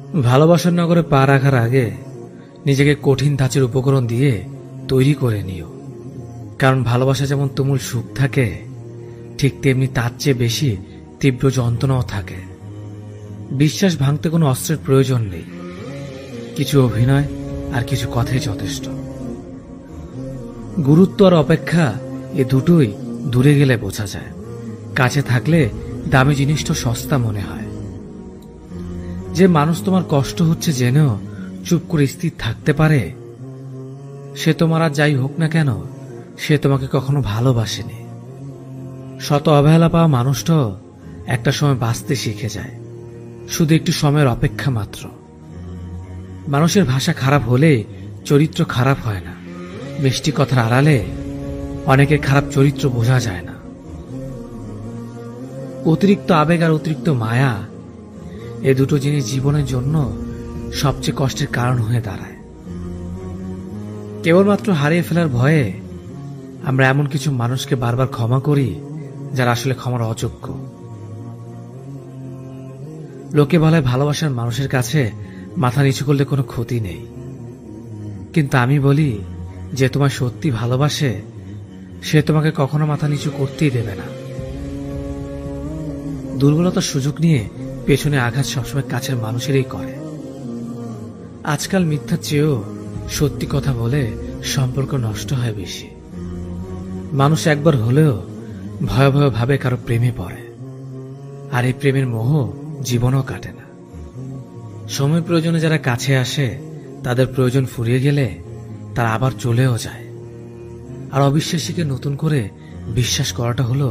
ভালোবাসার নগরে পা রাখার আগে নিজেকে কঠিন ধাঁচের উপকরণ দিয়ে তৈরি করে নিও। কারণ ভালোবাসা যেমন তুমুল সুখ থাকে, ঠিক তেমনি তার চেয়ে বেশি তীব্র যন্ত্রণাও থাকে। বিশ্বাস ভাঙতে কোনো অস্ত্রের প্রয়োজন নেই, কিছু অভিনয় আর কিছু কথাই যথেষ্ট। গুরুত্ব আর অপেক্ষা এ দুটোই দূরে গেলে বোঝা যায়। কাছে থাকলে দামি জিনিসটা সস্তা মনে হয়। যে মানুষ তোমার কষ্ট হচ্ছে জেনেও চুপ করে স্থির থাকতে পারে, সে তোমার আর যাই হোক না কেন, সে তোমাকে কখনো ভালোবাসেনি। শত অবহেলা পাওয়া মানুষটাও একটা সময় বাঁচতে শিখে যায়, শুধু একটু সময়ের অপেক্ষা মাত্র। মানুষের ভাষা খারাপ হলে চরিত্র খারাপ হয় না। মিষ্টি কথার আড়ালে অনেকের খারাপ চরিত্র বোঝা যায় না। অতিরিক্ত আবেগ আর অতিরিক্ত মায়া, এ দুটো জিনিস জীবনের জন্য সবচেয়ে কষ্টের কারণ হয়ে দাঁড়ায়। কেবলমাত্র হারিয়ে ফেলার ভয়ে আমরা এমন কিছু মানুষকে বারবার ক্ষমা করি যারা আসলে ক্ষমার অযোগ্য। লোকে বলে ভালোবাসার মানুষের কাছে মাথা নিচু করলে কোনো ক্ষতি নেই, কিন্তু আমি বলি যে তোমায় সত্যি ভালোবাসে সে তোমাকে কখনো মাথা নিচু করতেই দেবে না। দুর্বলতার সুযোগ নিয়ে পেছনে আঘাত সবসময় কাছের মানুষেরই করে। আজকাল মিথ্যার চেয়েও সত্যি কথা বলে সম্পর্ক নষ্ট হয় বেশি। মানুষ একবার হলেও ভয়ে ভয়ে ভাবে কারো প্রেমে পড়ে, আর এই প্রেমের মোহ জীবনও কাটে না। সময় প্রয়োজনে যারা কাছে আসে, তাদের প্রয়োজন ফুরিয়ে গেলে তারা আবার চলেও যায়। আর অবিশ্বাসীকে নতুন করে বিশ্বাস করাটা হলো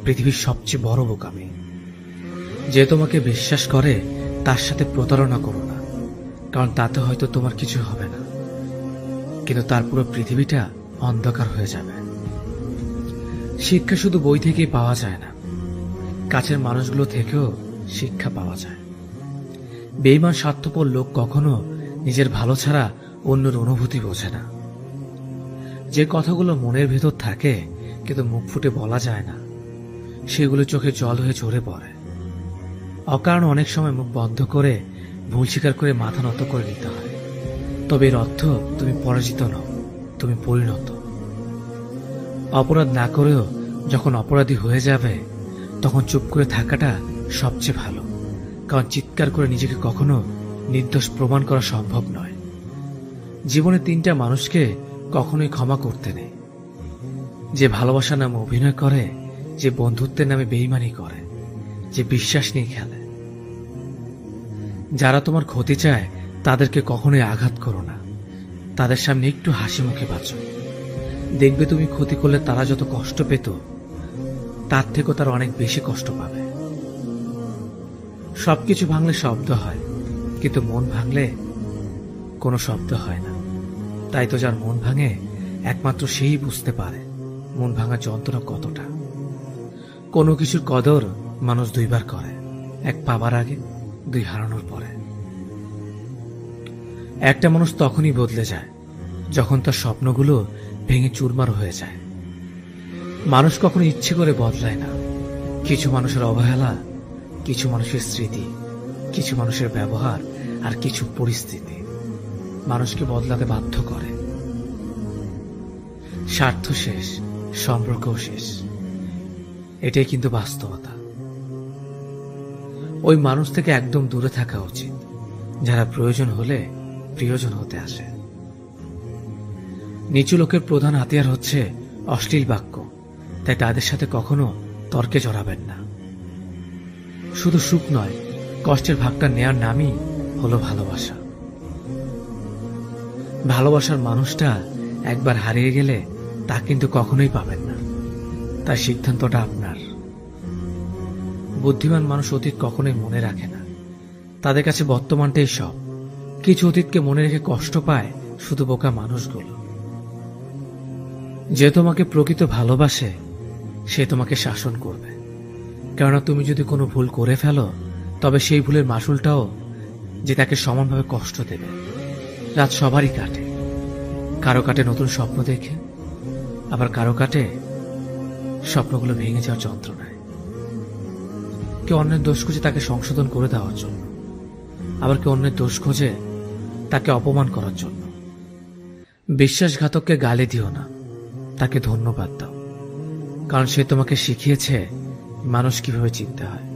পৃথিবীর সবচেয়ে বড় বোকামি। যে তোমাকে বিশ্বাস করে তার সাথে প্রতারণা করো না, কারণ তাতে হয়তো তোমার কিছু হবে না, কিন্তু তার পুরো পৃথিবীটা অন্ধকার হয়ে যাবে। শিক্ষা শুধু বই থেকেই পাওয়া যায় না, কাছের মানুষগুলো থেকেও শিক্ষা পাওয়া যায়। বেঈমান স্বার্থপর লোক কখনো নিজের ভালো ছাড়া অন্যের অনুভূতি বোঝে না। যে কথাগুলো মনের ভেতর থাকে কিন্তু মুখ ফুটে বলা যায় না, সেগুলো চোখে জল হয়ে ঝরে পড়ে। অকারণ অনেক সময় মুখ বন্ধ করে ভুল স্বীকার করে মাথা নত করে নিতে হয়। তবে এর অর্থ তুমি পরাজিত নও, তুমি পরিণত। অপরাধ না করেও যখন অপরাধী হয়ে যাবে, তখন চুপ করে থাকাটা সবচেয়ে ভালো, কারণ চিৎকার করে নিজেকে কখনো নির্দোষ প্রমাণ করা সম্ভব নয়। জীবনে তিনটা মানুষকে কখনোই ক্ষমা করতে নেই: যে ভালোবাসার নামে অভিনয় করে, যে বন্ধুত্বের নামে বেঈমানি করে, যে বিশ্বাস নিয়ে খেলে। যারা তোমার ক্ষতি চায় তাদেরকে কখনোই আঘাত করো না, তাদের সামনে একটু হাসি মুখে বাঁচো। দেখবে তুমি ক্ষতি করলে তারা যত কষ্ট পেত, তার থেকেও তারা অনেক বেশি কষ্ট পাবে। সবকিছু ভাঙলে শব্দ হয়, কিন্তু মন ভাঙলে কোনো শব্দ হয় না। তাই তো যার মন ভাঙে একমাত্র সেই বুঝতে পারে মন ভাঙা যন্ত্রণা কতটা। কোনো কিছুর কদর মানুষ দুইবার করে, এক পাবার আগে, দুই হারানোর পরে। একটা মানুষ তখনই বদলে যায় যখন তার স্বপ্নগুলো ভেঙে চুরমার হয়ে যায়। মানুষ কখনো ইচ্ছে করে বদলায় না। কিছু মানুষের অবহেলা, কিছু মানুষের স্মৃতি, কিছু মানুষের ব্যবহার আর কিছু পরিস্থিতি মানুষকে বদলাতে বাধ্য করে। স্বার্থ শেষ, সম্পর্কও শেষ, এটাই কিন্তু বাস্তবতা। ওই মানুষ থেকে একদম দূরে থাকা উচিত যারা প্রয়োজন হলে প্রিয়জন হতে আসে। নিচু লোকের প্রধান হাতিয়ার হচ্ছে অশ্লীল বাক্য, তাই তাদের সাথে কখনো তর্কে জড়াবেন না। শুধু সুখ নয়, কষ্টের ভাগটা নেয়ার নামই হলো ভালোবাসা। ভালোবাসার মানুষটা একবার হারিয়ে গেলে তা কিন্তু কখনোই পাবেন না, তাই সিদ্ধান্তটা আপনার। বুদ্ধিমান মানুষ অতীত কখনোই মনে রাখে না, তাদের কাছে বর্তমানটাই সব। কিছু অতীতকে মনে রেখে কষ্ট পায় শুধু বোকা মানুষগুলো। যে তোমাকে প্রকৃত ভালোবাসে সে তোমাকে শাসন করবে, কেননা তুমি যদি কোনো ভুল করে ফেলো, তবে সেই ভুলের মাসুলটাও যে তাকে সমানভাবে কষ্ট দেবে। রাত সবারই কাটে, কারো কাটে নতুন স্বপ্ন দেখে, আবার কারো কাটে স্বপ্নগুলো ভেঙে যাওয়ার যন্ত্রণায়। কেউ অন্যের দোষ খুঁজে তাকে সংশোধন করে দেওয়ার জন্য। আবার কেউ অন্যের দোষ খোঁজে তাকে অপমান করার জন্য। বিশ্বাসঘাতককে গালি দিও না, তাকে ধন্যবাদ দাও, কারণ সে তোমাকে শিখিয়েছে মানুষ কিভাবে চিনতে হয়।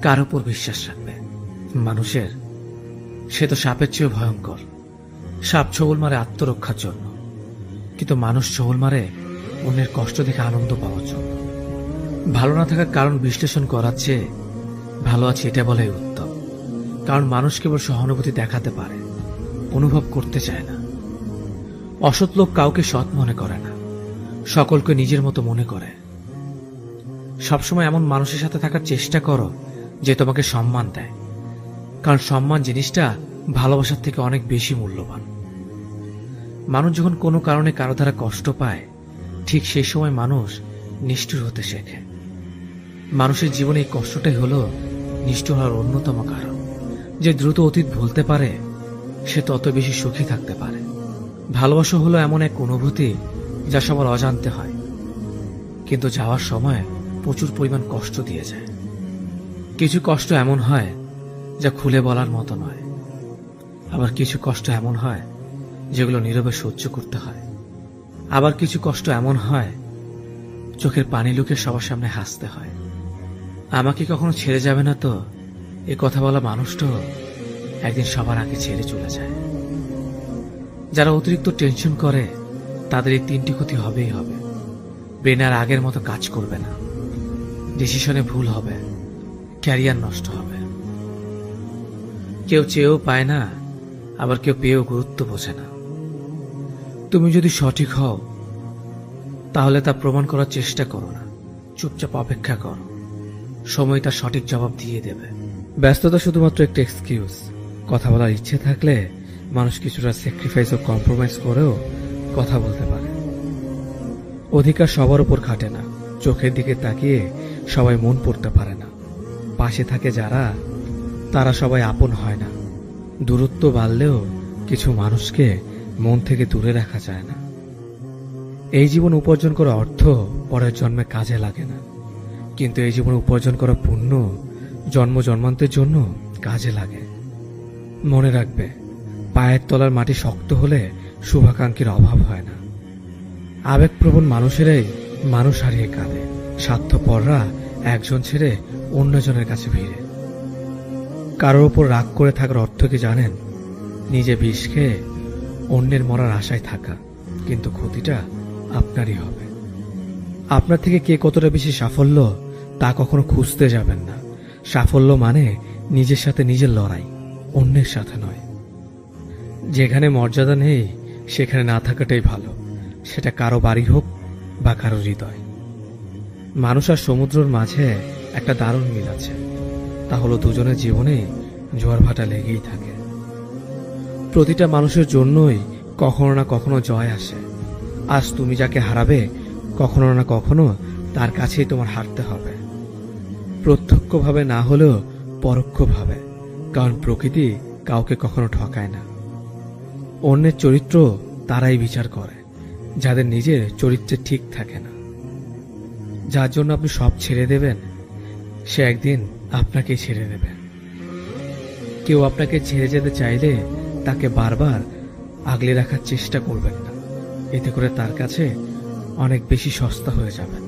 কার উপর বিশ্বাস রাখবে? মানুষের? সে তো সাপের চেয়েও ভয়ঙ্কর। সাপ ছোবল মারে আত্মরক্ষার জন্য, কিন্তু মানুষ ছোবল মারে অন্যের কষ্ট দেখে আনন্দ পাওয়ার জন্য। ভালো না থাকার কারণ বিশ্লেষণ করার চেয়ে ভালো আছে এটা বলাই উত্তম, কারণ মানুষ কেবল সহানুভূতি দেখাতে পারে, অনুভব করতে চায় না। অসৎ লোক কাউকে সৎ মনে করে না, সকলকে নিজের মতো মনে করে। সবসময় এমন মানুষের সাথে থাকার চেষ্টা করো যে তোমাকে সম্মান দেয়, কারণ সম্মান জিনিসটা ভালোবাসার থেকে অনেক বেশি মূল্যবান। মানুষ যখন কোনো কারণে কারো দ্বারা কষ্ট পায়, ঠিক সেই সময় মানুষ নিষ্ঠুর হতে শেখে। মানুষের জীবনে এই কষ্টটাই হলো নিষ্ঠুর হওয়ার অন্যতম কারণ। যে দ্রুত অতীত ভুলতে পারে সে তত বেশি সুখী থাকতে পারে। ভালোবাসা হলো এমন এক অনুভূতি যা সবার অজান্তে হয়, কিন্তু যাওয়ার সময় প্রচুর পরিমাণ কষ্ট দিয়ে যায়। কিছু কষ্ট এমন হয় যা খুলে বলার মতো নয়, আবার কিছু কষ্ট এমন হয় যেগুলো নীরবে সহ্য করতে হয়। আবার কিছু কষ্ট এমন হয় চোখের পানি লুকিয়ে সবার সামনে হাসতে হয়। আমাকে কখনো ছেড়ে যাবে না তো, এ কথা বলা মানুষটা একদিন সবার আগে ছেড়ে চলে যায়। যারা অতিরিক্ত টেনশন করে তাদের এই তিনটি ক্ষতি হবেই হবে। ব্রেন আর আগের মতো কাজ করবে না, ডিসিশনে ভুল হবে, ক্যারিয়ার নষ্ট হবে। কেউ চেয়েও পায় না, আবার কেউ পেয়েও গুরুত্ব বোঝে না। তুমি যদি সঠিক হও তাহলে তা প্রমাণ করার চেষ্টা করো না, চুপচাপ অপেক্ষা করো, সময় তার সঠিক জবাব দিয়ে দেবে। ব্যস্ততা শুধুমাত্র একটা এক্সকিউজ। কথা বলার ইচ্ছে থাকলে মানুষ কিছুটা স্যাক্রিফাইস ও কম্প্রোমাইজ করেও কথা বলতে পারে। অধিকার সবার উপর খাটে না, চোখের দিকে তাকিয়ে সবাই মন পড়তে পারে না। পাশে থাকে যারা, তারা সবাই আপন হয় না। দূরত্ব বাড়লেও কিছু মানুষকে মন থেকে দূরে রাখা যায় না। এই জীবন উপার্জন করা অর্থ পরের জন্মে কাজে লাগে না, কিন্তু এই জীবন উপার্জন করা পুণ্য জন্ম জন্মান্তের জন্য কাজে লাগে। মনে রাখবে, পায়ের তলার মাটি শক্ত হলে শুভাকাঙ্ক্ষীর অভাব হয় না। আবেগপ্রবণ মানুষেরাই মানুষ হারিয়ে কাঁদে, স্বার্থপররা একজন ছেড়ে অন্যজনের কাছে ভিড়ে। কারোর ওপর রাগ করে থাকার অর্থ কি জানেন? নিজে বিষ খেয়ে অন্যের মরার আশায় থাকা, কিন্তু ক্ষতিটা আপনারই হবে। আপনার থেকে কে কতটা বেশি সাফল্য তা কখনো খুঁজতে যাবেন না। সাফল্য মানে নিজের সাথে নিজের লড়াই, অন্যের সাথে নয়। যেখানে মর্যাদা নেই সেখানে না থাকাটাই ভালো, সেটা কারো বাড়ি হোক বা কারো হৃদয়। মানুষ আর সমুদ্রের মাঝে একটা দারুণ মিল আছে, তা হলো দুজনের জীবনে জোয়ার ভাটা লেগেই থাকে। প্রতিটা মানুষের জন্যই কখনো না কখনো জয় আসে। আজ তুমি যাকে হারাবে, কখনো না কখনো তার কাছেই তোমার হারতে হবে। প্রত্যক্ষভাবে না হলেও পরোক্ষভাবে, কারণ প্রকৃতি কাউকে কখনো ঠকায় না। অন্যের চরিত্র তারাই বিচার করে যাদের নিজের চরিত্রে ঠিক থাকে না। যার জন্য আপনি সব ছেড়ে দেবেন, সে একদিন আপনাকেই ছেড়ে দেবে। কেউ আপনাকে ছেড়ে যেতে চাইলে তাকে বারবার আগলে রাখার চেষ্টা করবেন না, এতে করে তার কাছে অনেক বেশি সস্তা হয়ে যাবেন।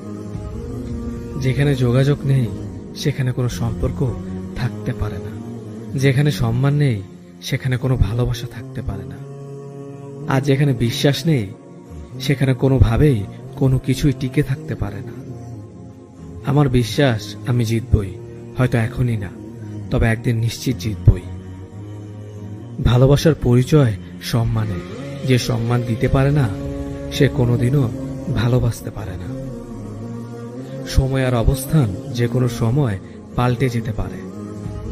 যেখানে যোগাযোগ নেই সেখানে কোনো সম্পর্ক থাকতে পারে না, যেখানে সম্মান নেই সেখানে কোনো ভালোবাসা থাকতে পারে না, আর যেখানে বিশ্বাস নেই সেখানে কোনোভাবেই কোনো কিছুই টিকে থাকতে পারে না। আমার বিশ্বাস আমি জিতবই, হয়তো এখনই না, তবে একদিন নিশ্চিত জিতবই। ভালোবাসার পরিচয় সম্মানে। যে সম্মান দিতে পারে না সে কোনোদিনও ভালোবাসতে পারে না। সময় আর অবস্থান যে কোনো সময় পাল্টে যেতে পারে,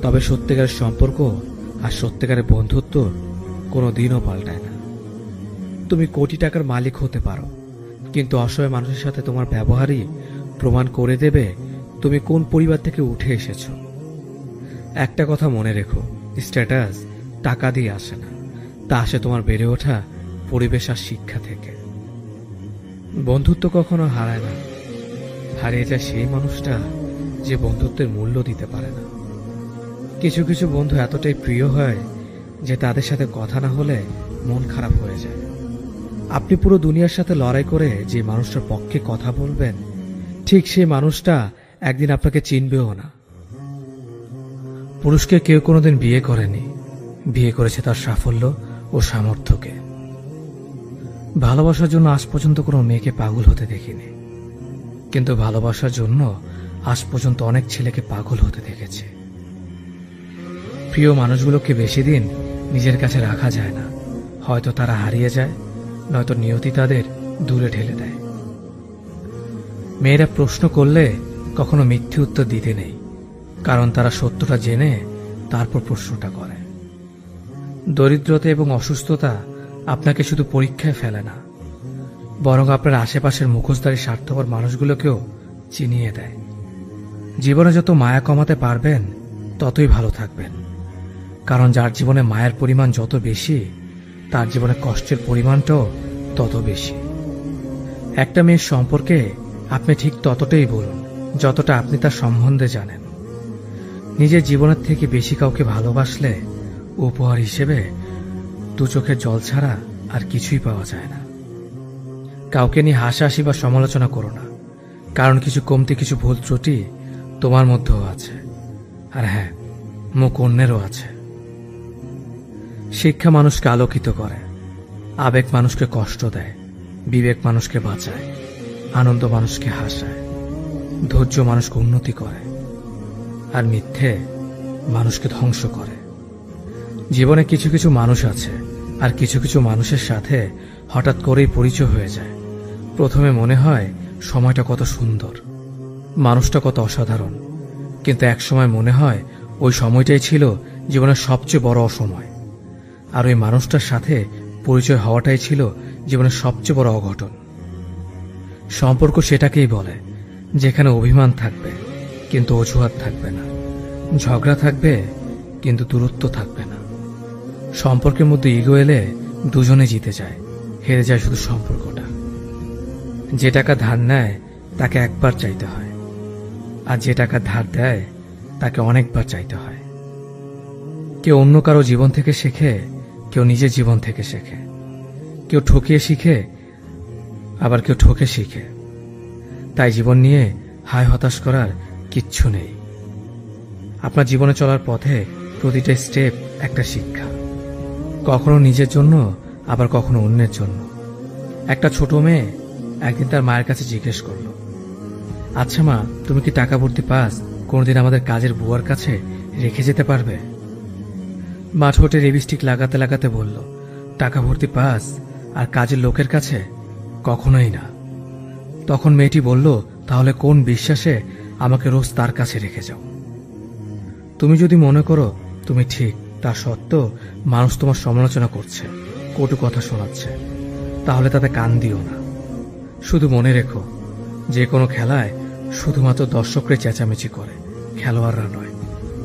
তবে সত্যিকারের সম্পর্ক আর সত্যিকারের বন্ধুত্ব কোনোদিনও পাল্টায় না। তুমি কোটি টাকার মালিক হতে পারো, কিন্তু অসহায় মানুষের সাথে তোমার ব্যবহারই প্রমাণ করে দেবে তুমি কোন পরিবার থেকে উঠে এসেছো। একটা কথা মনে রেখো, স্ট্যাটাস টাকা দিয়ে আসে না, তা আসে তোমার বেড়ে ওঠা পরিবেশ আর শিক্ষা থেকে। বন্ধুত্ব কখনো হারায় না, হারিয়ে যায় সেই মানুষটা যে বন্ধুত্বের মূল্য দিতে পারে না। কিছু কিছু বন্ধু এতটাই প্রিয় হয় যে তাদের সাথে কথা না হলে মন খারাপ হয়ে যায়। আপনি পুরো দুনিয়ার সাথে লড়াই করে যে মানুষটার পক্ষে কথা বলবেন, ঠিক সেই মানুষটা একদিন আপনাকে চিনবেও না। পুরুষকে কেউ কোনোদিন বিয়ে করেনি, বিয়ে করেছে তার সাফল্য ও সামর্থ্যকে। ভালোবাসার জন্য আজ পর্যন্ত কোনো মেয়েকে পাগল হতে দেখিনি, কিন্তু ভালোবাসার জন্য আজ পর্যন্ত অনেক ছেলেকে পাগল হতে দেখেছে। প্রিয় মানুষগুলোকে বেশি দিন নিজের কাছে রাখা যায় না, হয়তো তারা হারিয়ে যায়, নয়তো নিয়তি তাদের দূরে ঠেলে দেয়। মেয়েরা প্রশ্ন করলে কখনো মিথ্যে উত্তর দিতে নেই, কারণ তারা সত্যটা জেনে তারপর প্রশ্নটা করে। দরিদ্রতা এবং অসুস্থতা আপনাকে শুধু পরীক্ষায় ফেলে না, বরং আপনার আশেপাশের মুখোশধারী স্বার্থপর মানুষগুলোকেও চিনিয়ে দেয়। জীবনে যত মায়া কমাতে পারবেন ততই ভালো থাকবেন, কারণ যার জীবনে মায়ের পরিমাণ যত বেশি, তার জীবনে কষ্টের পরিমাণটাও তত বেশি। একটা মেয়ের সম্পর্কে আপনি ঠিক ততটাই বলুন যতটা আপনি তার সম্বন্ধে জানেন। নিজের জীবনের থেকে বেশি কাউকে ভালোবাসলে উপহার হিসেবে দু চোখের জল ছাড়া আর কিছুই পাওয়া যায় না। কাউকে নিয়ে হাসাহাসি বা সমালোচনা করো না, কারণ কিছু কমতি, কিছু ভুল ত্রুটি তোমার মধ্যেও আছে, আর হ্যাঁ, মুখ অন্যেরও আছে। শিক্ষা মানুষকে আলোকিত করে, আবেগ মানুষকে কষ্ট দেয়, বিবেক মানুষকে বাঁচায়, আনন্দ মানুষকে হাসায়, ধৈর্য মানুষকে উন্নতি করে, আর মিথ্যে মানুষকে ধ্বংস করে। জীবনে কিছু কিছু মানুষ আছে, আর কিছু কিছু মানুষের সাথে হঠাৎ করেই পরিচয় হয়ে যায়। প্রথমে মনে হয় সময়টা কত সুন্দর, মানুষটা কত অসাধারণ, কিন্তু একসময় মনে হয় ওই সময়টাই ছিল জীবনের সবচেয়ে বড় অসময়, আর ওই মানুষটার সাথে পরিচয় হওয়াটাই ছিল জীবনের সবচেয়ে বড় অঘটন। সম্পর্ক সেটাকেই বলে যেখানে অভিমান থাকবে কিন্তু অজুহাত থাকবে না, ঝগড়া থাকবে কিন্তু দূরত্ব থাকবে না। সম্পর্কের মধ্যে ইগো এলে দুজনে জিতে যায়, হেরে যায় শুধু সম্পর্কটা। যে টাকা ধার নেয় তাকে একবার চাইতে হয়, আর যে টাকা ধার দেয় তাকে অনেকবার চাইতে হয়। কেউ অন্য কারো জীবন থেকে শেখে, কেউ নিজের জীবন থেকে শেখে, কেউ ঠকিয়ে শিখে, আবার কেউ ঠকে শিখে। তাই জীবন নিয়ে হায় হতাশ করার কিচ্ছু নেই। আপনার জীবনে চলার পথে প্রতিটা স্টেপ একটা শিক্ষা, কখনো নিজের জন্য, আবার কখনো অন্যের জন্য। একটা ছোট মেয়ে একদিন তার মায়ের কাছে জিজ্ঞেস করল, আচ্ছা মা, তুমি কি টাকা ভর্তি পাস কোনোদিন আমাদের কাজের বুয়ার কাছে রেখে যেতে পারবে? মা ঠোঁটে লিপস্টিক লাগাতে লাগাতে বলল, টাকা ভর্তি পাস আর কাজের লোকের কাছে? কখনোই না। তখন মেয়েটি বলল, তাহলে কোন বিশ্বাসে আমাকে রোজ তার কাছে রেখে যাও? তুমি যদি মনে করো তুমি ঠিক, তা সত্ত্বেও মানুষ তোমার সমালোচনা করছে, কটু কথা শোনাচ্ছে, তাহলে তাতে কান দিও না। শুধু মনে রেখো, যে কোনো খেলায় শুধুমাত্র দর্শকরা চেঁচামেচি করে, খেলোয়াড়রা নয়।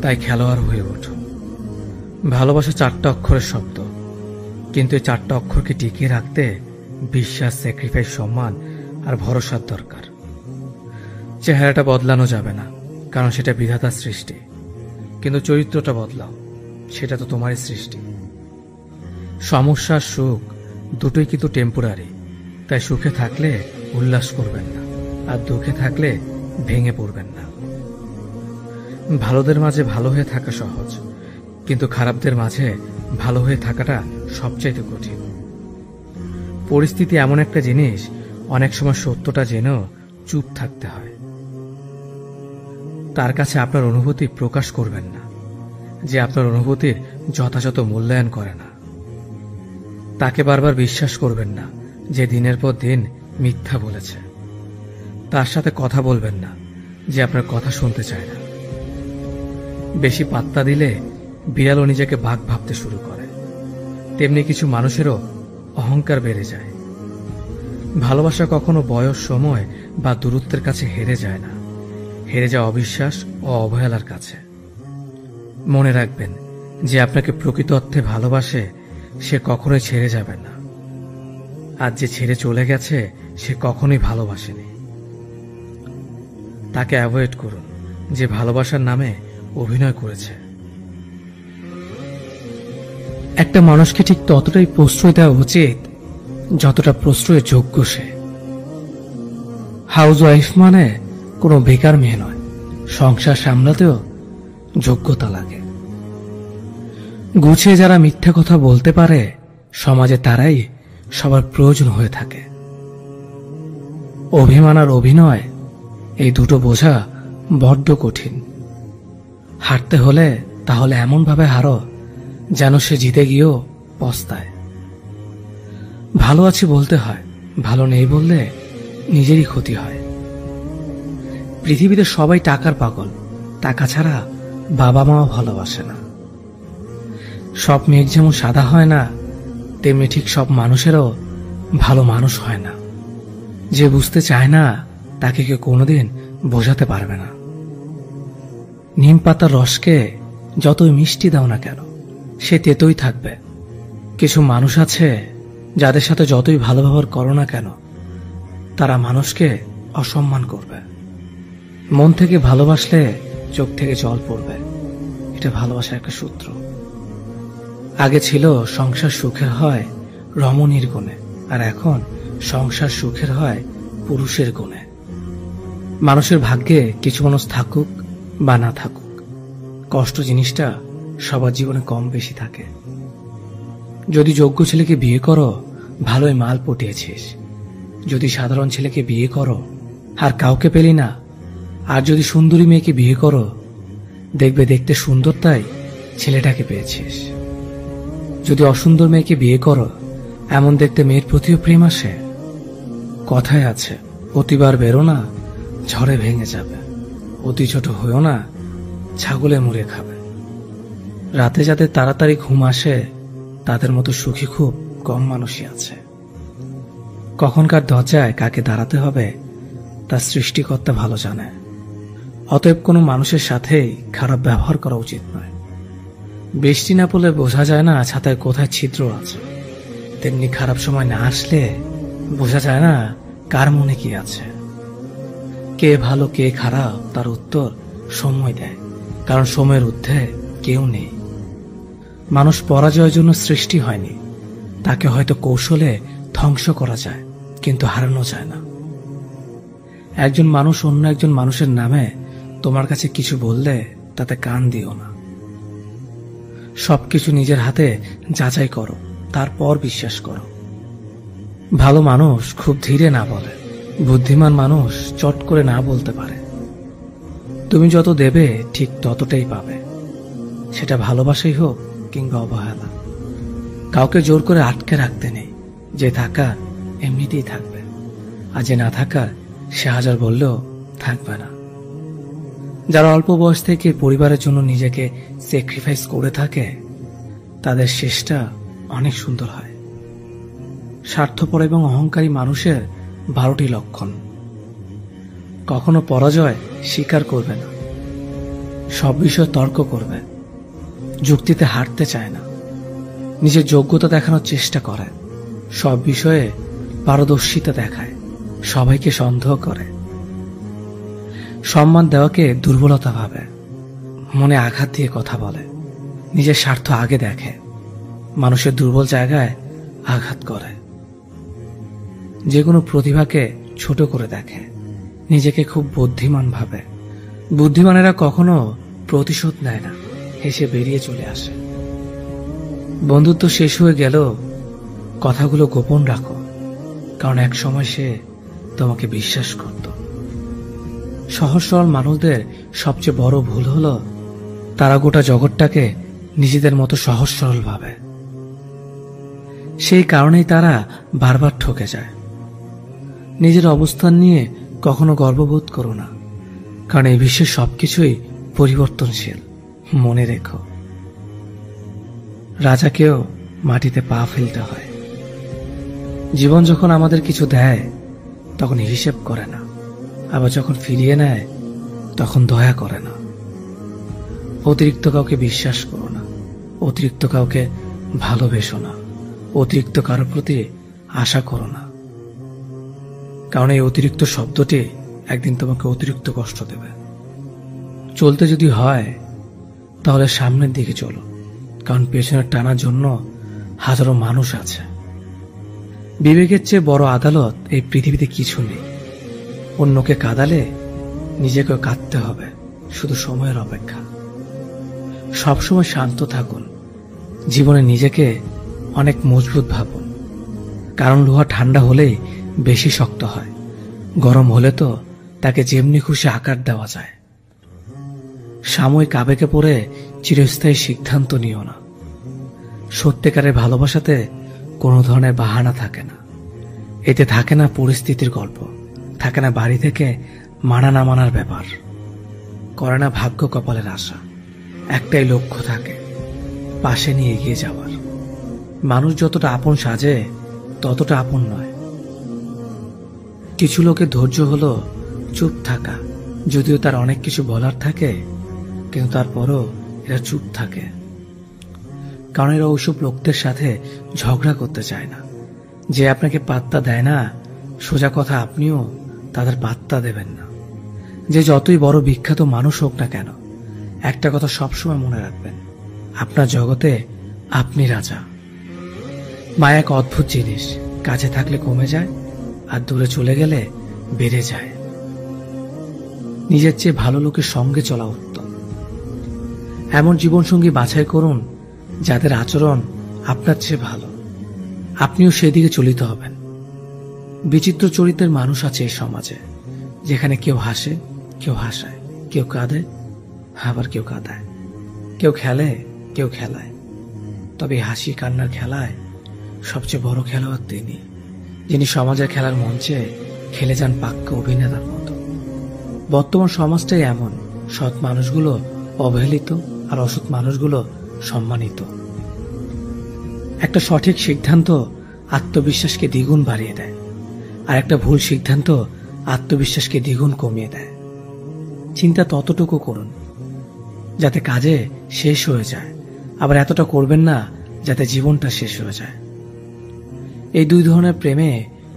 তাই খেলোয়াড় হয়ে ওঠো। ভালোবাসা 4টা অক্ষরের শব্দ, কিন্তু এই 4টা অক্ষরকে টিকিয়ে রাখতে বিশ্বাস, স্যাক্রিফাইস, সম্মান আর ভরসার দরকার। চেহারাটা বদলানো যাবে না, কারণ সেটা বিধাতার সৃষ্টি, কিন্তু চরিত্রটা বদলাও, সেটা তো তোমারই সৃষ্টি। সমস্যা আর সুখ দুটোই কিন্তু টেম্পোরারি, তাই সুখে থাকলে উল্লাস করবেন না, আর দুঃখে থাকলে ভেঙে পড়বেন না। ভালোদের মাঝে ভালো হয়ে থাকা সহজ, কিন্তু খারাপদের মাঝে ভালো হয়ে থাকাটা সবচাইতে কঠিন। পরিস্থিতি এমন একটা জিনিস, অনেক সময় সত্যটা জেনেও চুপ থাকতে হয়। তার কাছে আপনার অনুভূতি প্রকাশ করবেন না, যে আপনার অনুভূতির যথাযথ মূল্যায়ন করে না। তাকে বারবার বিশ্বাস করবেন না, যে দিনের পর দিন মিথ্যা বলেছে। তার সাথে কথা বলবেন না, যে আপনার কথা শুনতে চায় না। বেশি পাত্তা দিলে বিড়ালও নিজেকে বাঘ ভাবতে শুরু করে, তেমনি কিছু মানুষেরও অহংকার বেড়ে যায়। ভালোবাসা কখনো বয়স, সময় বা দূরত্বের কাছে হেরে যায় না, হেরে যায় অবিশ্বাস ও অবহেলার কাছে। মনে রাখবেন, যে আপনাকে প্রকৃত অর্থে ভালোবাসে সে কখনোই ছেড়ে যাবে না, আর যে ছেড়ে চলে গেছে সে কখনোই ভালোবাসেনি। তাকে অ্যাভয়েড করুন, যে ভালোবাসার নামে অভিনয় করেছে। একটা মানুষকে ঠিক ততটাই প্রশ্রয় দেওয়া উচিত যতটা প্রশ্রয়ের যোগ্য সে। হাউস ওয়াইফ মানে কোনো বেকার মেয়ে নয়, সংসার সামলাতেও যোগ্যতা লাগে। গুছিয়ে যারা মিথ্যা কথা বলতে পারে সমাজে তারাই সবার প্রয়োজন হয়ে থাকে। অভিমান আর অভিনয় এই দুটো বোঝা বড্ড কঠিন। হারতে হলে তাহলে এমন ভাবে হারো যেন সে জিতে গিয়েও পস্তায়। ভালো আছি বলতে হয়, ভালো নেই বললে নিজেরই ক্ষতি হয়। পৃথিবীতে সবাই টাকার পাগল, টাকা ছাড়া বাবা মাও ভালোবাসে না। সব মেঘ যেমন সাদা হয় না, তেমনি ঠিক সব মানুষেরও ভালো মানুষ হয় না। যে বুঝতে চায় না তাকে কেউ কোনোদিন বোঝাতে পারবে না। নিম পাতার রসকে যতই মিষ্টি দাও না কেন, সে তেতোই থাকবে। কিছু মানুষ আছে যাদের সাথে যতই ভালো ব্যবহার করো না কেন, তারা মানুষকে অসম্মান করবে। মন থেকে ভালোবাসলে চোখ থেকে জল পড়বে, এটা ভালোবাসার একটা সূত্র। আগে ছিল সংসার সুখের হয় রমণীর গুণে, আর এখন সংসার সুখের হয় পুরুষের গুণে। মানুষের ভাগ্যে কিছু মানুষ থাকুক বা না থাকুক, কষ্ট জিনিসটা সবার জীবনে কম বেশি থাকে। যদি যোগ্য ছেলেকে বিয়ে করো, ভালোই মাল পটিয়েছিস। যদি সাধারণ ছেলেকে বিয়ে করো আর কাউকে পেলি না, আর যদি সুন্দরী মেয়েকে বিয়ে করো, দেখবে দেখতে সুন্দর তাই ছেলেটাকে পেয়েছিস। যদি অসুন্দর মেয়েকে বিয়ে করো, এমন দেখতে মেয়ের প্রতিও প্রেম আসে। কথায় আছে, অতিবার বেরো না, ঝড়ে ভেঙে যাবে। অতি ছোট হয়েও না, ছাগলে মুড়ে খাবে। রাতে যাদের তাড়াতাড়ি ঘুম আসে, তাদের মতো সুখী খুব কম মানুষই আছে। কখনকার দরজায় কাকে দাঁড়াতে হবে তার সৃষ্টিকর্তা ভালো জানে। অতএব কোনো মানুষের সাথেই খারাপ ব্যবহার করা উচিত নয়। বৃষ্টি না পড়লে বোঝা যায় না ছাতায় কোথায় ছিদ্র আছে, তেমনি খারাপ সময় না আসলে বোঝা যায় না কার মনে কি আছে। কে ভালো কে খারাপ তার উত্তর সময় দেয়, কারণ সময়ের ঊর্ধ্বে কেউ নেই। মানুষ পরাজয়ের জন্য সৃষ্টি হয়নি, তাকে হয়তো কৌশলে ধ্বংস করা যায়, কিন্তু হারানো যায় না। একজন মানুষ অন্য একজন মানুষের নামে তোমার কাছে কিছু বললে তাতে কান দিও না। সবকিছু নিজের হাতে যাচাই করো, তারপর বিশ্বাস করো। ভালো মানুষ খুব ধীরে না বলে, বুদ্ধিমান মানুষ চট করে না বলতে পারে। তুমি যত দেবে ঠিক ততটাই পাবে, সেটা ভালোবাসাই হোক কিংবা অবহেলা। কাউকে জোর করে আটকে রাখতে নেই, যে থাকার এমনিতেই থাকবে, আর যে না থাকার সে হাজার বললেও থাকবে না। যারা অল্প বয়স থেকে পরিবারের জন্য নিজেকে স্যাক্রিফাইস করে থাকে, তাদের শেষটা অনেক সুন্দর হয়। স্বার্থপর এবং অহংকারী মানুষের 12টি লক্ষণ। কখনো পরাজয় স্বীকার করবে না, সব বিষয়ে তর্ক করবে, যুক্তিতে হারতে চায় না, নিজের যোগ্যতা দেখানোর চেষ্টা করে, সব বিষয়ে পারদর্শিতা দেখায়, সবাইকে সন্দেহ করে, সম্মান দেওয়াকে দুর্বলতা ভাবে, মনে আঘাত দিয়ে কথা বলে, নিজের স্বার্থ আগে দেখে, মানুষের দুর্বল জায়গায় আঘাত করে, যে কোনো প্রতিভাকে ছোট করে দেখে, নিজেকে খুব বুদ্ধিমান ভাবে। বুদ্ধিমানেরা কখনো প্রতিশোধ নেয় না, হেসে বেরিয়ে চলে আসে। বন্ধুত্ব শেষ হয়ে গেল, কথাগুলো গোপন রাখো, কারণ এক সময় সে তোমাকে বিশ্বাস করত। সহজ সরল মানুষদের সবচেয়ে বড় ভুল হলো তারা গোটা জগৎটাকে নিজেদের মতো সহজ সরল ভাবে। সেই কারণেই তারা বারবার ঠকে যায়। নিজের অবস্থান নিয়ে কখনো গর্ববোধ করো না, কারণ এই বিশ্বের সবকিছুই পরিবর্তনশীল, মনে রেখো। রাজাকেও মাটিতে পা ফেলতে হয়। জীবন যখন আমাদের কিছু দেয় তখন হিসেব করে না, আবার যখন ফিরিয়ে নেয় তখন দয়া করে না। অতিরিক্ত কাউকে বিশ্বাস করো না, অতিরিক্ত কাউকে ভালোবেসো না, অতিরিক্ত কারোর প্রতি আশা করো না, কারণ এই অতিরিক্ত শব্দটি একদিন তোমাকে অতিরিক্ত কষ্ট দেবে। চলতে যদি হয় তাহলে সামনের দিকে চলো, কারণ পেছনে টানার জন্য হাজারো মানুষ আছে। বিবেকের চেয়ে বড় আদালত এই পৃথিবীতে কিছু নেই। অন্যকে কাঁদালে নিজেকেও কাঁদতে হবে, শুধু সময়ের অপেক্ষা। সবসময় শান্ত থাকুন, জীবনে নিজেকে অনেক মজবুত ভাবুন, কারণ লোহা ঠান্ডা হলেই বেশি শক্ত হয়, গরম হলে তো তাকে যেমনি খুশি আকার দেওয়া যায়। সাময়িক আবেগে পড়ে চিরস্থায়ী সিদ্ধান্ত নিও না। সত্যিকারের ভালোবাসাতে কোনো ধরনের বাহানা থাকে না। এতে থাকে না পরিস্থিতির গল্প, থাকে না বাড়ি থেকে মানা না মানার ব্যাপার, করে না ভাগ্য কপালের আশা। একটাই লক্ষ্য থাকে, পাশে নিয়ে এগিয়ে যাওয়ার। মানুষ যতটা আপন সাজে ততটা আপন নয়। কিছু লোকের ধৈর্য হলো চুপ থাকা, যদিও তার অনেক কিছু বলার থাকে, কিন্তু তারপরও এরা চুপ থাকে, কারণ এরা ওইসব লোকদের সাথে ঝগড়া করতে চায় না। যে আপনাকে পাত্তা দেয় না, সোজা কথা আপনিও তাদের পাত্তা দেবেন না। যে যতই বড় বিখ্যাত মানুষ হোক না কেন, একটা কথা সবসময় মনে রাখবেন, আপনার জগতে আপনি রাজা। মায়া এক অদ্ভুত জিনিস, কাছে থাকলে কমে যায় আর দূরে চলে গেলে বেড়ে যায়। নিজের চেয়ে ভালো লোকের সঙ্গে চলা উত্তম। এমন জীবনসঙ্গী বাছাই করুন যাদের আচরণ আপনার চেয়ে ভালো, আপনিও সেদিকে চলিত হবেন। বিচিত্র চরিত্রের মানুষ আছে এই সমাজে, যেখানে কেউ হাসে, কেউ হাসায়, কেউ কাঁদে, আবার কেউ কাঁদায়, কেউ খেলে, কেউ খেলায়। তবে হাসি কান্নার খেলায় সবচেয়ে বড় খেলোয়াড় তিনি, যিনি সমাজের খেলার মঞ্চে খেলে যান পাক্কা অভিনেতার মতো। বর্তমান সমাজটাই এমন, সৎ মানুষগুলো অবহেলিত আর অসৎ মানুষগুলো সম্মানিত। একটা সঠিক সিদ্ধান্ত আত্মবিশ্বাসকে দ্বিগুণ বাড়িয়ে দেয়, আর একটা ভুল সিদ্ধান্ত আত্মবিশ্বাসকে দ্বিগুণ কমিয়ে দেয়। চিন্তা ততটুকু করুন যাতে কাজে শেষ হয়ে যায়, আবার এতটা করবেন না যাতে জীবনটা শেষ হয়ে যায়। এই দুই ধরনের প্রেমে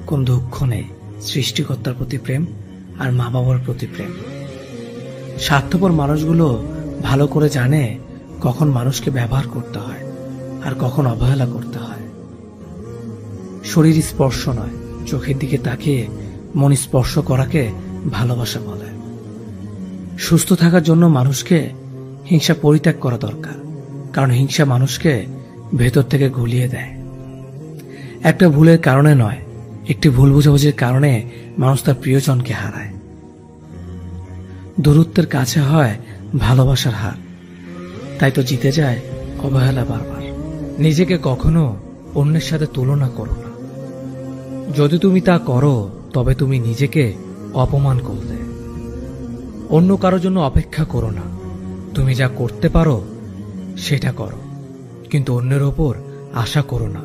কোন দুঃখ নেই, সৃষ্টিকর্তার প্রতি প্রেম আর মা বাবার প্রতি প্রেম। স্বার্থপর মানুষগুলো ভালো করে জানে কখন মানুষকে ব্যবহার করতে হয় আর কখন অবহেলা করতে হয়। শরীর স্পর্শ নয়, চোখের দিকে তাকিয়ে মন স্পর্শ করাকে ভালোবাসা বলে। সুস্থ থাকার জন্য মানুষকে হিংসা পরিত্যাগ করা দরকার, কারণ হিংসা মানুষকে ভেতর থেকে গুলিয়ে দেয়। একটা ভুলের কারণে নয়, একটি ভুল বোঝাবুঝির কারণে মানুষ তার প্রিয়জনকে হারায়। দূরত্বের কাছে হয় ভালোবাসার হার, তাই তো জিতে যায় অবহেলা বারবার। নিজেকে কখনো অন্যের সাথে তুলনা করো না। যদি তুমি তা করো তবে তুমি নিজেকে অপমান করলে। অন্য কারোর জন্য অপেক্ষা করো না। তুমি যা করতে পারো সেটা করো, কিন্তু অন্যের ওপর আশা করো না।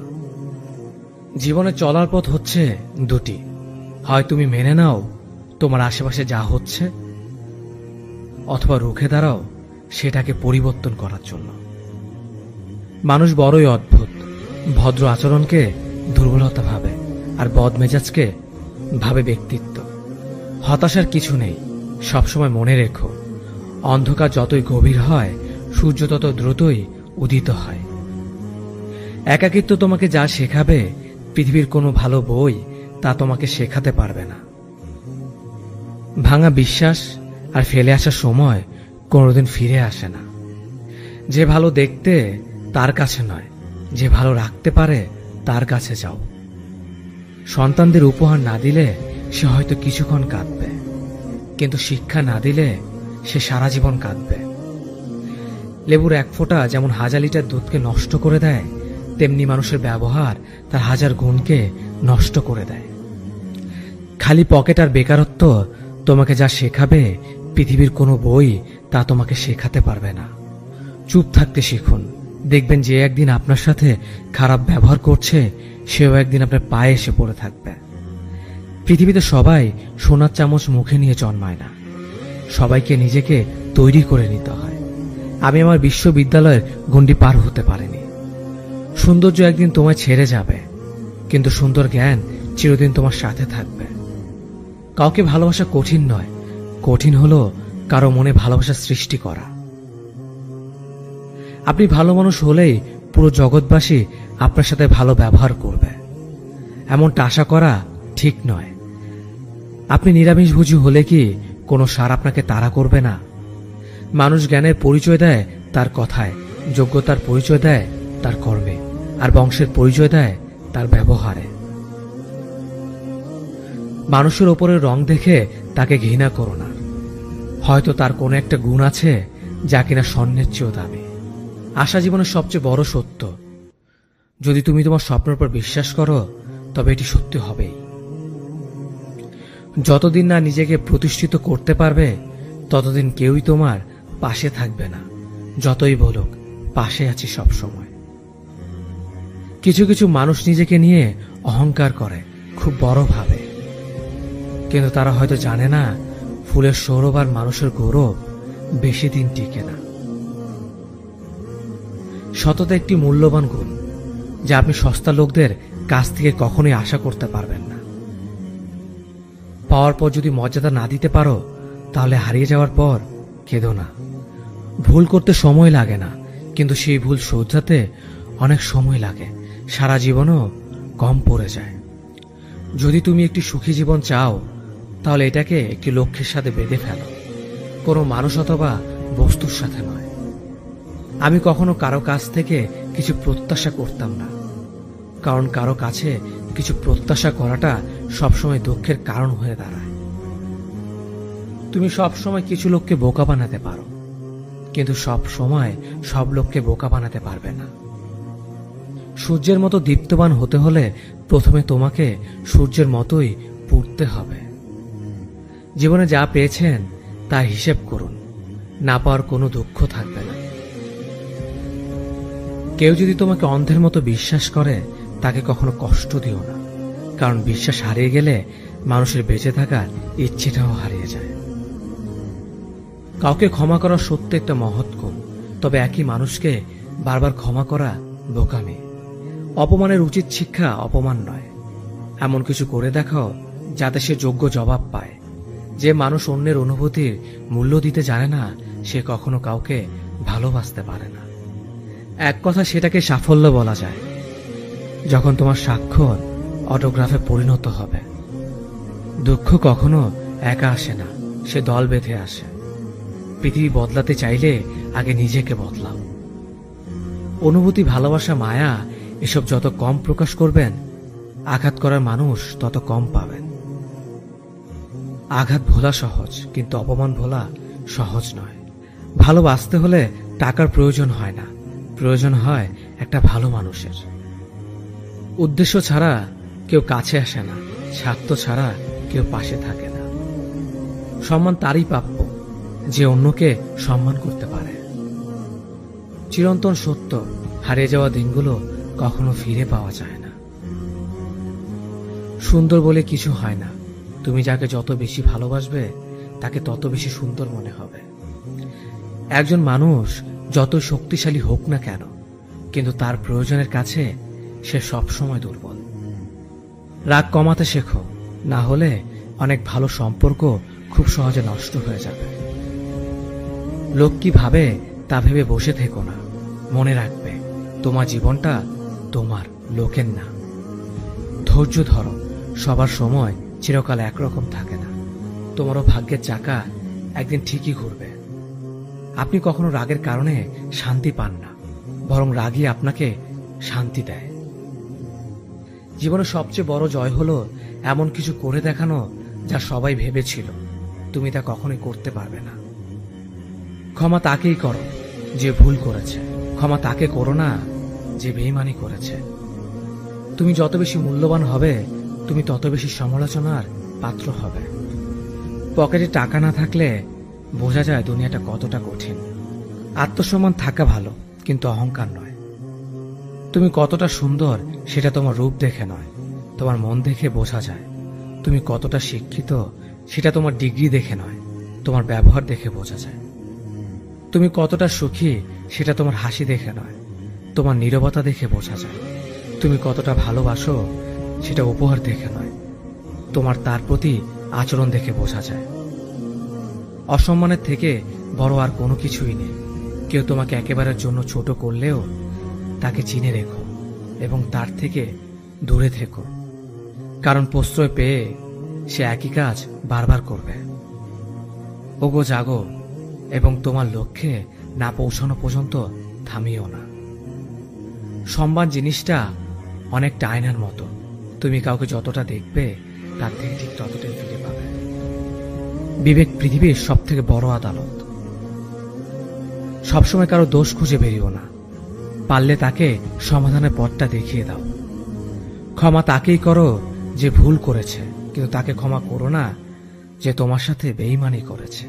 জীবনে চলার পথ হচ্ছে দুটি, হয় তুমি মেনে নাও তোমার আশেপাশে যা হচ্ছে, অথবা রুখে দাঁড়াও সেটাকে পরিবর্তন করার জন্য। মানুষ বড়ই অদ্ভুত, ভদ্র আচরণকে দুর্বলতা ভাবে আর বদমেজাজকে ভাবে ব্যক্তিত্ব। হতাশার কিছু নেই, সবসময় মনে রেখো, অন্ধকার যতই গভীর হয় সূর্য তত দ্রুতই উদিত হয়। একাকিত্ব তোমাকে যা শেখাবে পৃথিবীর কোনো ভালো বই তা তোমাকে শেখাতে পারবে না। ভাঙা বিশ্বাস আর ফেলে আসা সময় কোনোদিন ফিরে আসে না। যে ভালো দেখতে তার কাছে নয়, যে ভালো রাখতে পারে তার কাছে যাও। সন্তানদের উপহার না দিলে সে হয়তো কিছুক্ষণ কাঁদবে, কিন্তু শিক্ষা না দিলে সে সারা জীবন কাঁদবে। লেবুর এক ফোঁটা যেমন 1000 লিটার দুধকে নষ্ট করে দেয়, তেমনি মানুষের ব্যবহার তার 1000 গুণকে নষ্ট করে দেয়। খালি পকেট আর বেকারত্ব তোমাকে যা শেখাবে পৃথিবীর কোনো বই তা তোমাকে শেখাতে পারবে না। চুপ থাকতে শিখুন, দেখবেন যে একদিন আপনার সাথে খারাপ ব্যবহার করছে সেও একদিন আপনার পায়ে এসে পড়ে থাকবে। পৃথিবীতে সবাই সোনার চামচ মুখে নিয়ে জন্মায় না, সবাইকে নিজেকে তৈরি করে নিতে হয়। আমি আমার বিশ্ববিদ্যালয়ের গণ্ডি পার হতে পারিনি। সৌন্দর্য একদিন তোমায় ছেড়ে যাবে, কিন্তু সুন্দর জ্ঞান চিরদিন তোমার সাথে থাকবে। কাউকে ভালোবাসা কঠিন নয়, কঠিন হলো কারো মনে ভালোবাসা সৃষ্টি করা। আপনি ভালো মানুষ হলেই পুরো জগৎবাসী আপনার সাথে ভালো ব্যবহার করবে, এমনটা আশা করা ঠিক নয়। আপনি নিরামিষভোজী হলে কি কোনো সার আপনাকে তাড়া করবে না? মানুষ জ্ঞানের পরিচয় দেয় তার কথায়, যোগ্যতার পরিচয় দেয় তার কর্মে, আর বংশের পরিচয় দেয় তার ব্যবহারে। মানুষের ওপরে রং দেখে তাকে ঘৃণা করো না। হয়তো তার কোনো একটা গুণ আছে যা কিনা স্বর্ণের চেয়েও দামি। আশা জীবনের সবচেয়ে বড় সত্য। যদি তুমি তোমার স্বপ্নের উপর বিশ্বাস করো তবে এটি সত্যি হবেই। যতদিন না নিজেকে প্রতিষ্ঠিত করতে পারবে ততদিন কেউই তোমার পাশে থাকবে না, যতই বলুক পাশে আছি সব সময়। কিছু কিছু মানুষ নিজেকে নিয়ে অহংকার করে, খুব বড় ভাবে, কিন্তু তারা হয়তো জানে না ফুলের সৌরভ আর মানুষের গৌরব বেশি দিন টিকে না। সততা একটি মূল্যবান গুণ যা আপনি সস্তা লোকদের কাছ থেকে কখনোই আশা করতে পারবেন না। পাওয়ার পর যদি মর্যাদা না দিতে পারো তাহলে হারিয়ে যাওয়ার পর কেঁদো না। ভুল করতে সময় লাগে না, কিন্তু সেই ভুল শোধরাতে অনেক সময় লাগে, সারা জীবনও কম পড়ে যায়। যদি তুমি একটি সুখী জীবন চাও তাহলে এটাকে একটি লক্ষ্যের সাথে বেঁধে ফেলো, কোনো মানুষ অথবা বস্তুর সাথে নয়। আমি কখনো কারো কাছ থেকে কিছু প্রত্যাশা করতাম না, কারণ কারো কাছে কিছু প্রত্যাশা করাটা সবসময় দুঃখের কারণ হয়ে দাঁড়ায়। তুমি সবসময় কিছু লোককে বোকা বানাতে পারো, কিন্তু সব সময় সব লোককে বোকা বানাতে পারবে না। সূর্যের মতো দীপ্তবান হতে হলে প্রথমে তোমাকে সূর্যের মতোই পুড়তে হবে। জীবনে যা পেয়েছেন তার হিসেব করুন, না পাওয়ার কোনো দুঃখ থাকবে না। কেউ যদি তোমাকে অন্ধের মতো বিশ্বাস করে তাকে কখনো কষ্ট দিও না, কারণ বিশ্বাস হারিয়ে গেলে মানুষের বেঁচে থাকার ইচ্ছেটাও হারিয়ে যায়। কাউকে ক্ষমা করা সত্যি একটা মহৎ গুণ, তবে একই মানুষকে বারবার ক্ষমা করা বোকামি। অপমানের উচিত শিক্ষা অপমান নয়, এমন কিছু করে দেখাও যাতে সে যোগ্য জবাব পায়। যে মানুষ অন্যের অনুভূতির মূল্য দিতে জানে না সে কখনো কাউকে ভালোবাসতে পারে না। এক কথা সেটাকে সাফল্য বলা যায় যখন তোমার স্বাক্ষর অটোগ্রাফে পরিণত হবে। দুঃখ কখনো একা আসে না, সে দল বেঁধে আসে। পৃথিবী বদলাতে চাইলে আগে নিজেকে বদলাও। অনুভূতি, ভালোবাসা, মায়া এসব যত কম প্রকাশ করবেন আঘাত করার মানুষ তত কম পাবেন। আঘাত ভোলা সহজ, কিন্তু অপমান ভোলা সহজ নয়। ভালোবাসতে হলে টাকার প্রয়োজন হয় না, প্রয়োজন হয় একটা ভালো মানুষের। উদ্দেশ্য ছাড়া কেউ কাছে আসে না, স্বার্থ ছাড়া কেউ পাশে থাকে না। সম্মান তারই প্রাপ্য যে অন্যকে সম্মান করতে পারে। চিরন্তন সত্য, হারিয়ে যাওয়া দিনগুলো কখনো ফিরে পাওয়া যায় না। সুন্দর বলে কিছু হয় না, তুমি যাকে যত বেশি ভালোবাসবে তাকে তত বেশি সুন্দর মনে হবে। একজন মানুষ যত শক্তিশালী হোক না কেন, কিন্তু তার প্রয়োজনের কাছে সে সবসময় দুর্বল। রাগ কমাতে শেখো, না হলে অনেক ভালো সম্পর্ক খুব সহজে নষ্ট হয়ে যাবে। লোক কি ভাবে তা ভেবে বসে থেকো না। মনে রাখবে তোমার জীবনটা তোমার, লোকের না। ধৈর্য ধরো, সবার সময় চিরকাল একরকম থাকে না। তোমারও ভাগ্যের চাকা একদিন ঠিকই ঘুরবে। আপনি কখনো রাগের কারণে শান্তি পান না, বরং রাগই আপনাকে শান্তি দেয়। জীবনের সবচেয়ে বড় জয় হলো এমন কিছু করে দেখানো যা সবাই ভেবেছিল তুমি তা কখনোই করতে পারবে না। ক্ষমা তাকেই করো যে ভুল করেছে, ক্ষমা তাকে করো না যে বেঈমানি করেছে। তুমি যত বেশি মূল্যবান হবে তুমি তত বেশি সমালোচনার পাত্র হবে। পকেটে টাকা না থাকলে বোঝা যায় দুনিয়াটা কতটা কঠিন। আত্মসম্মান থাকা ভালো, কিন্তু অহংকার নয়। তুমি কতটা সুন্দর সেটা তোমার রূপ দেখে নয়, তোমার মন দেখে বোঝা যায়। তুমি কতটা শিক্ষিত সেটা তোমার ডিগ্রি দেখে নয়, তোমার ব্যবহার দেখে বোঝা যায়। তুমি কতটা সুখী সেটা তোমার হাসি দেখে নয়, তোমার নীরবতা দেখে বোঝা যায়। তুমি কতটা ভালোবাসো সেটা উপহার দেখে নয়, তোমার তার প্রতি আচরণ দেখে বোঝা যায়। অসম্মানের থেকে বড় আর কোনো কিছুই নেই। কেউ তোমাকে একেবারের জন্য ছোট করলেও তাকে চিনে রেখো এবং তার থেকে দূরে থেকো, কারণ প্রশ্রয় পেয়ে সে একই কাজ বারবার করবে। ওগো জাগো এবং তোমার লক্ষ্যে না পৌঁছানো পর্যন্ত থামিও না। সম্মান জিনিসটা অনেকটা আয়নার মতো, তুমি কাউকে যতটা দেখবে তার থেকে ঠিক ততটাই ফিরে পাবে। বিবেক পৃথিবীর সব থেকে বড় আদালত। সবসময় কারো দোষ খুঁজে বেরিও না, পারলে তাকে সমাধানের পথটা দেখিয়ে দাও। ক্ষমা তাকেই করো যে ভুল করেছে, কিন্তু তাকে ক্ষমা করো না যে তোমার সাথে বেঈমানি করেছে।